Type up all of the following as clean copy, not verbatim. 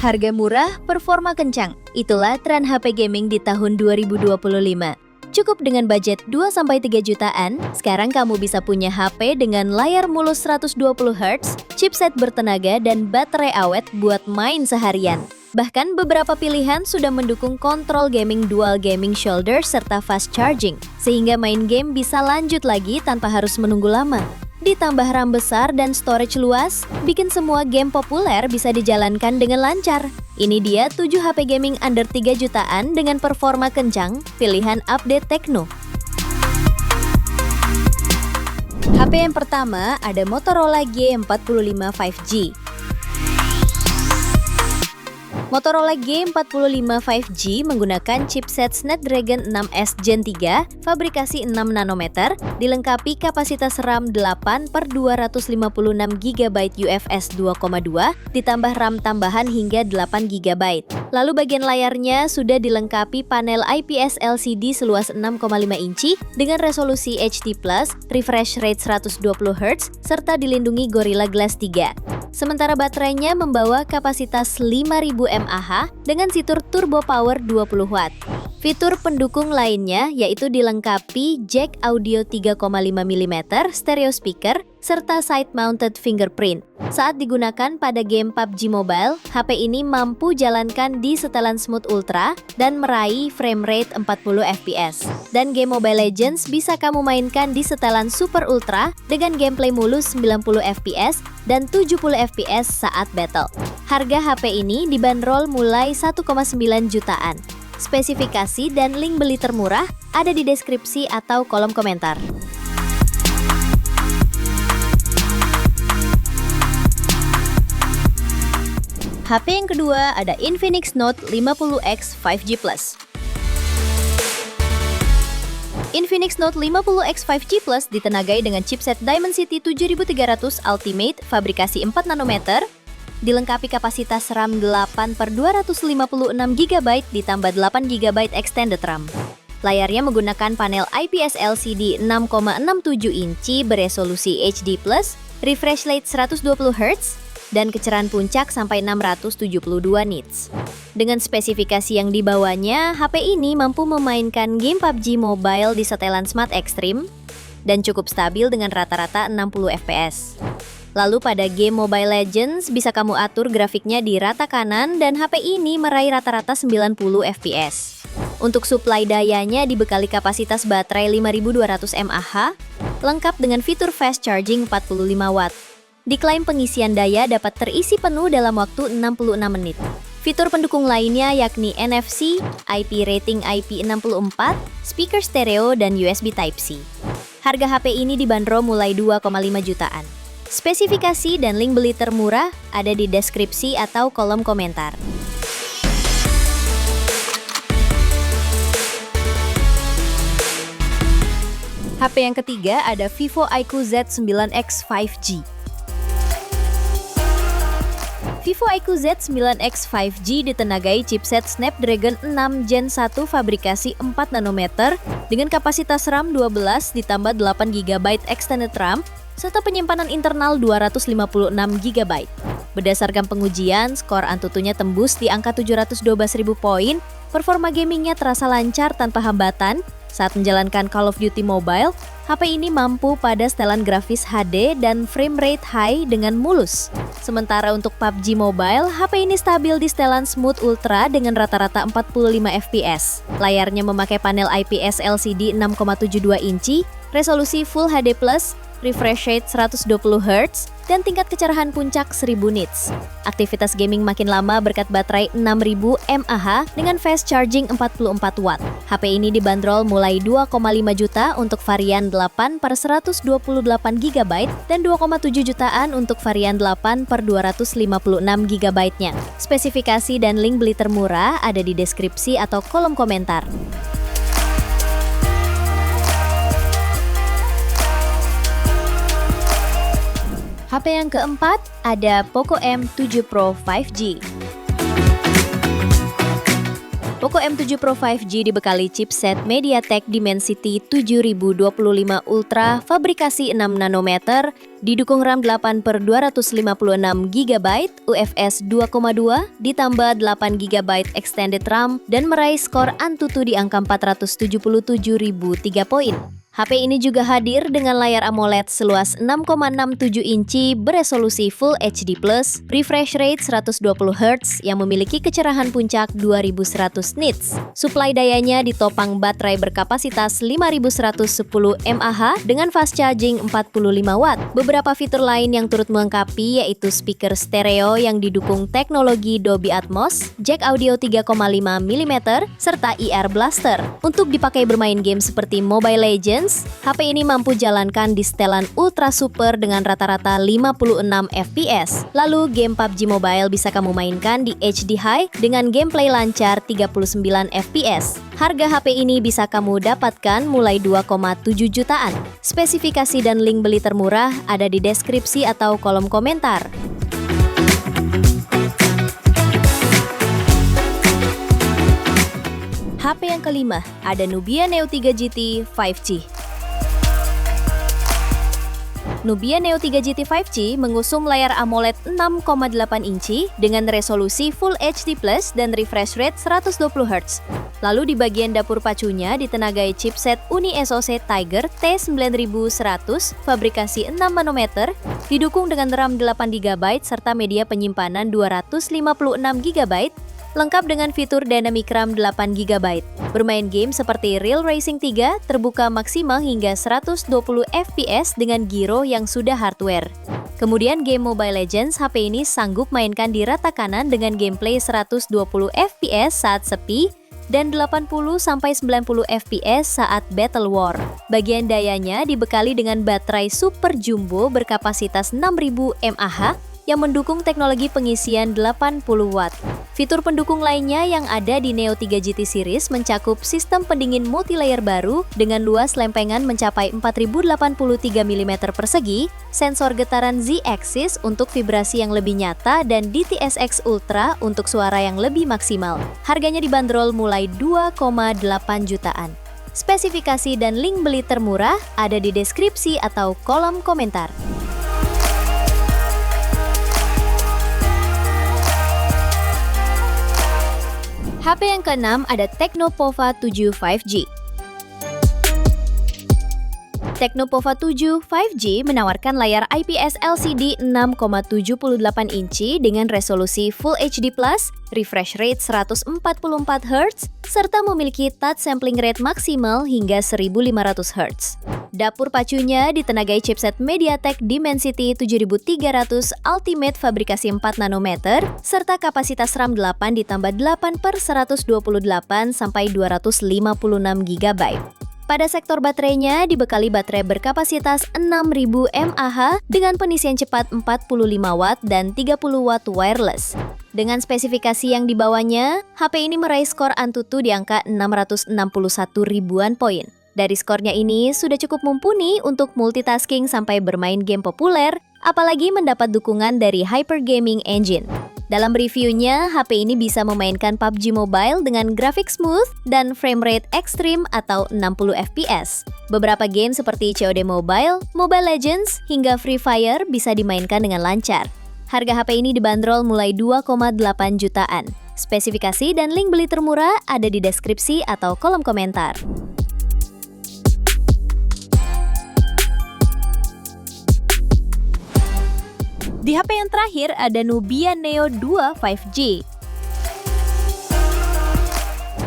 Harga murah, performa kencang. Itulah tren HP gaming di tahun 2025. Cukup dengan budget 2-3 jutaan, sekarang kamu bisa punya HP dengan layar mulus 120Hz, chipset bertenaga, dan baterai awet buat main seharian. Bahkan beberapa pilihan sudah mendukung kontrol gaming dual gaming shoulder serta fast charging, sehingga main game bisa lanjut lagi tanpa harus menunggu lama. Ditambah RAM besar dan storage luas, bikin semua game populer bisa dijalankan dengan lancar. Ini dia 7 HP gaming under 3 jutaan dengan performa kencang, pilihan update Tecno. HP yang pertama ada Motorola G45 5G. Motorola G45 5G menggunakan chipset Snapdragon 6S Gen 3, fabrikasi 6 nanometer, dilengkapi kapasitas RAM 8/256GB UFS 2.2, ditambah RAM tambahan hingga 8GB. Lalu bagian layarnya sudah dilengkapi panel IPS LCD seluas 6,5 inci dengan resolusi HD+, refresh rate 120Hz, serta dilindungi Gorilla Glass 3. Sementara baterainya membawa kapasitas 5000 mAh dengan fitur turbo power 20 watt. Fitur pendukung lainnya yaitu dilengkapi jack audio 3,5 mm stereo speaker serta side-mounted fingerprint. Saat digunakan pada game PUBG Mobile, HP ini mampu jalankan di setelan Smooth Ultra dan meraih frame rate 40 fps. Dan game Mobile Legends bisa kamu mainkan di setelan Super Ultra dengan gameplay mulus 90 fps dan 70 fps saat battle. Harga HP ini dibanderol mulai 1,9 jutaan. Spesifikasi dan link beli termurah ada di deskripsi atau kolom komentar. HP yang kedua ada Infinix Note 50X 5G+. Infinix Note 50X 5G Plus ditenagai dengan chipset Dimensity 7300 Ultimate, fabrikasi 4 nanometer, dilengkapi kapasitas RAM 8/256GB ditambah 8GB extended RAM. Layarnya menggunakan panel IPS LCD 6,67 inci beresolusi HD+, refresh rate 120Hz, dan kecerahan puncak sampai 672 nits. Dengan spesifikasi yang dibawanya, HP ini mampu memainkan game PUBG Mobile di setelan Smart Extreme dan cukup stabil dengan rata-rata 60 fps. Lalu pada game Mobile Legends bisa kamu atur grafiknya di rata kanan dan HP ini meraih rata-rata 90 fps. Untuk suplai dayanya dibekali kapasitas baterai 5200 mAh, lengkap dengan fitur fast charging 45 watt. Diklaim pengisian daya dapat terisi penuh dalam waktu 66 menit. Fitur pendukung lainnya yakni NFC, IP rating IP64, speaker stereo, dan USB Type-C. Harga HP ini dibanderol mulai 2,5 jutaan. Spesifikasi dan link beli termurah ada di deskripsi atau kolom komentar. HP yang ketiga ada Vivo iQOO Z9X 5G. Vivo iQOO Z9X 5G ditenagai chipset Snapdragon 6 Gen 1 fabrikasi 4 nanometer dengan kapasitas RAM 12 ditambah 8GB extended RAM serta penyimpanan internal 256GB. Berdasarkan pengujian, skor Antutunya tembus di angka 712.000 poin, performa gamingnya terasa lancar tanpa hambatan. Saat menjalankan Call of Duty Mobile, HP ini mampu pada setelan grafis HD dan frame rate high dengan mulus. Sementara untuk PUBG Mobile, HP ini stabil di setelan Smooth Ultra dengan rata-rata 45 fps. Layarnya memakai panel IPS LCD 6,72 inci, resolusi Full HD+, refresh rate 120Hz, dan tingkat kecerahan puncak 1000 nits. Aktivitas gaming makin lama berkat baterai 6000 mAh dengan fast charging 44 watt. HP ini dibanderol mulai 2,5 juta untuk varian 8/128GB dan 2,7 jutaan untuk varian 8/256GB-nya. Spesifikasi dan link beli termurah ada di deskripsi atau kolom komentar. HP yang keempat ada Poco M7 Pro 5G. Poco M7 Pro 5G dibekali chipset MediaTek Dimensity 7025 Ultra fabrikasi 6 nanometer, didukung RAM 8/256 GB, UFS 2,2, ditambah 8 GB extended RAM, dan meraih skor Antutu di angka 477.003 poin. HP ini juga hadir dengan layar AMOLED seluas 6,67 inci beresolusi Full HD+, refresh rate 120Hz yang memiliki kecerahan puncak 2100 nits. Suplai dayanya ditopang baterai berkapasitas 5110 mAh dengan fast charging 45 Watt. Beberapa fitur lain yang turut melengkapi yaitu speaker stereo yang didukung teknologi Dolby Atmos, jack audio 3,5 mm, serta IR Blaster. Untuk dipakai bermain game seperti Mobile Legends, HP ini mampu jalankan di setelan Ultra Super dengan rata-rata 56 fps. Lalu game PUBG Mobile bisa kamu mainkan di HD High dengan gameplay lancar 39 fps. Harga HP ini bisa kamu dapatkan mulai 2,7 jutaan. Spesifikasi dan link beli termurah ada di deskripsi atau kolom komentar. HP yang kelima, ada Nubia Neo 3 GT 5G. Nubia Neo 3 GT 5G mengusung layar AMOLED 6,8 inci dengan resolusi Full HD+ dan refresh rate 120Hz. Lalu di bagian dapur pacunya ditenagai chipset Uni SoC Tiger T9100 fabrikasi 6 nanometer, didukung dengan RAM 8 GB serta media penyimpanan 256 GB, lengkap dengan fitur Dynamic RAM 8 GB. Bermain game seperti Real Racing 3 terbuka maksimal hingga 120 fps dengan gyro yang sudah hardware. Kemudian game Mobile Legends, HP ini sanggup mainkan di rata kanan dengan gameplay 120 fps saat sepi dan 80-90 fps saat Battle War. Bagian dayanya dibekali dengan baterai Super Jumbo berkapasitas 6000 mAh yang mendukung teknologi pengisian 80 Watt. Fitur pendukung lainnya yang ada di Neo 3 GT series mencakup sistem pendingin multilayer baru dengan luas lempengan mencapai 4083 mm persegi, sensor getaran Z-axis untuk vibrasi yang lebih nyata, dan DTS:X Ultra untuk suara yang lebih maksimal. Harganya dibanderol mulai 2,8 jutaan. Spesifikasi dan link beli termurah ada di deskripsi atau kolom komentar. HP yang keenam ada Tecno Pova 7 5G. Tecno Pova 7 5G menawarkan layar IPS LCD 6,78 inci dengan resolusi Full HD+, refresh rate 144Hz, serta memiliki touch sampling rate maksimal hingga 1500Hz. Dapur pacunya ditenagai chipset MediaTek Dimensity 7300 Ultimate fabrikasi 4 nanometer, serta kapasitas RAM 8 ditambah 8/128 sampai 256 GB. Pada sektor baterainya dibekali baterai berkapasitas 6000 mAh dengan pengisian cepat 45 Watt dan 30 Watt wireless. Dengan spesifikasi yang dibawanya, HP ini meraih skor Antutu di angka 661 ribuan poin. Dari skornya ini sudah cukup mumpuni untuk multitasking sampai bermain game populer, apalagi mendapat dukungan dari Hyper Gaming Engine. Dalam reviewnya, HP ini bisa memainkan PUBG Mobile dengan grafik smooth dan frame rate ekstrim atau 60 fps. Beberapa game seperti COD Mobile, Mobile Legends, hingga Free Fire bisa dimainkan dengan lancar. Harga HP ini dibanderol mulai 2,8 jutaan. Spesifikasi dan link beli termurah ada di deskripsi atau kolom komentar. Di HP yang terakhir ada Nubia Neo 2 5G.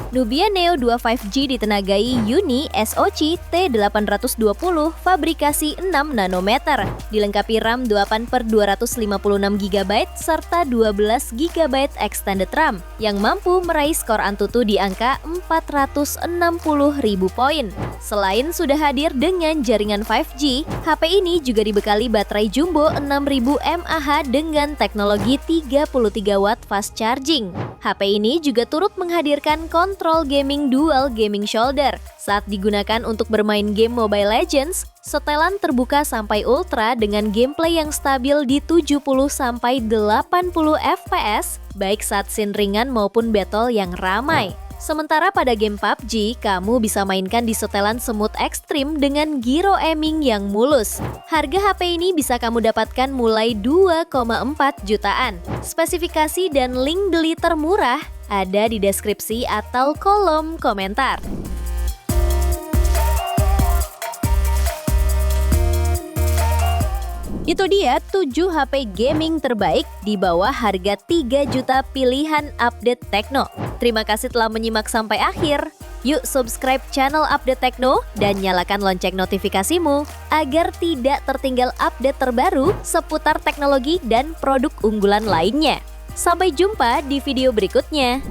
Nubia Neo 2 5G ditenagai Uni SoC T820 fabrikasi 6 nanometer, dilengkapi RAM 8/256 GB serta 12 GB extended RAM yang mampu meraih skor Antutu di angka 460.000 poin. Selain sudah hadir dengan jaringan 5G, HP ini juga dibekali baterai jumbo 6000 mAh dengan teknologi 33 Watt fast charging. HP ini juga turut menghadirkan kontrol gaming dual gaming shoulder. Saat digunakan untuk bermain game Mobile Legends, setelan terbuka sampai ultra dengan gameplay yang stabil di 70-80 fps, baik saat scene ringan maupun battle yang ramai. Sementara pada game PUBG, kamu bisa mainkan di setelan semut ekstrim dengan gyro aiming yang mulus. Harga HP ini bisa kamu dapatkan mulai 2,4 jutaan. Spesifikasi dan link beli termurah ada di deskripsi atau kolom komentar. Itu dia 7 HP gaming terbaik di bawah harga 3 juta pilihan update Tekno. Terima kasih telah menyimak sampai akhir. Yuk subscribe channel Update Tekno dan nyalakan lonceng notifikasimu agar tidak tertinggal update terbaru seputar teknologi dan produk unggulan lainnya. Sampai jumpa di video berikutnya.